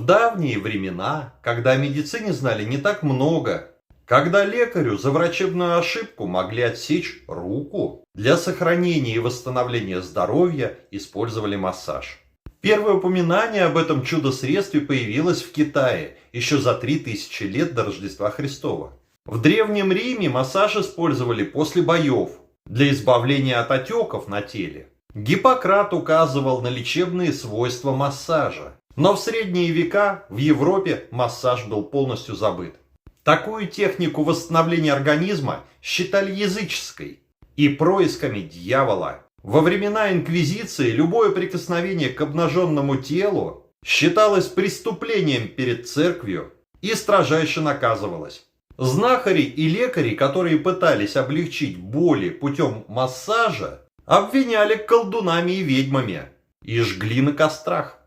В давние времена, когда о медицине знали не так много, когда лекарю за врачебную ошибку могли отсечь руку, для сохранения и восстановления здоровья использовали массаж. Первое упоминание об этом чудо-средстве появилось в Китае еще за 3000 лет до Рождества Христова. В Древнем Риме массаж использовали после боев для избавления от отеков на теле. Гиппократ указывал на лечебные свойства массажа. Но в средние века в Европе массаж был полностью забыт. Такую технику восстановления организма считали языческой и происками дьявола. Во времена инквизиции любое прикосновение к обнаженному телу считалось преступлением перед церковью и строжайше наказывалось. Знахари и лекари, которые пытались облегчить боли путем массажа, обвиняли колдунами и ведьмами и жгли на кострах.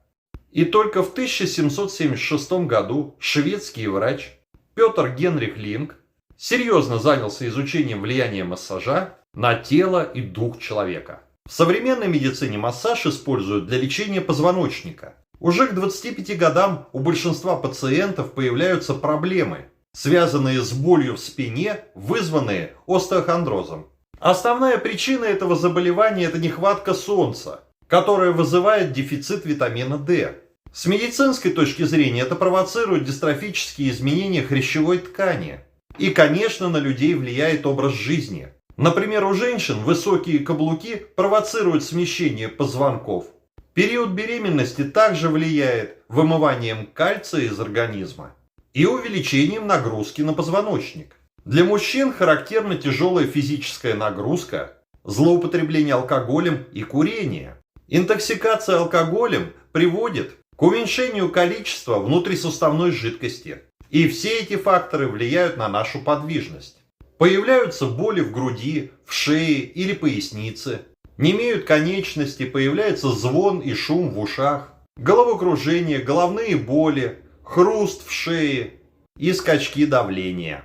И только в 1776 году шведский врач Петр Генрих Линк серьезно занялся изучением влияния массажа на тело и дух человека. В современной медицине массаж используют для лечения позвоночника. Уже к 25 годам у большинства пациентов появляются проблемы, связанные с болью в спине, вызванные остеохондрозом. Основная причина этого заболевания – это нехватка солнца, которая вызывает дефицит витамина D. С медицинской точки зрения это провоцирует дистрофические изменения хрящевой ткани. И, конечно, на людей влияет образ жизни. Например, у женщин высокие каблуки провоцируют смещение позвонков. Период беременности также влияет вымыванием кальция из организма и увеличением нагрузки на позвоночник. Для мужчин характерна тяжелая физическая нагрузка, злоупотребление алкоголем и курение. Интоксикация алкоголем приводит к уменьшению количества внутрисуставной жидкости. И все эти факторы влияют на нашу подвижность. Появляются боли в груди, в шее или пояснице. Немеют конечности, появляется звон и шум в ушах, головокружение, головные боли, хруст в шее и скачки давления.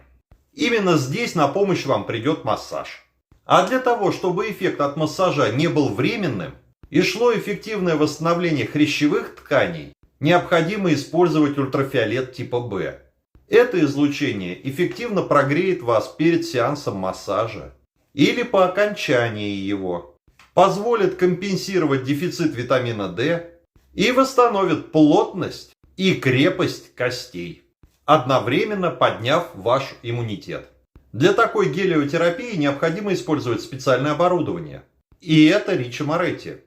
Именно здесь на помощь вам придет массаж. А для того, чтобы эффект от массажа не был временным и шло эффективное восстановление хрящевых тканей, необходимо использовать ультрафиолет типа В. Это излучение эффективно прогреет вас перед сеансом массажа или по окончании его, позволит компенсировать дефицит витамина D и восстановит плотность и крепость костей, одновременно подняв ваш иммунитет. Для такой гелиотерапии необходимо использовать специальное оборудование. И это Риччо Моретти.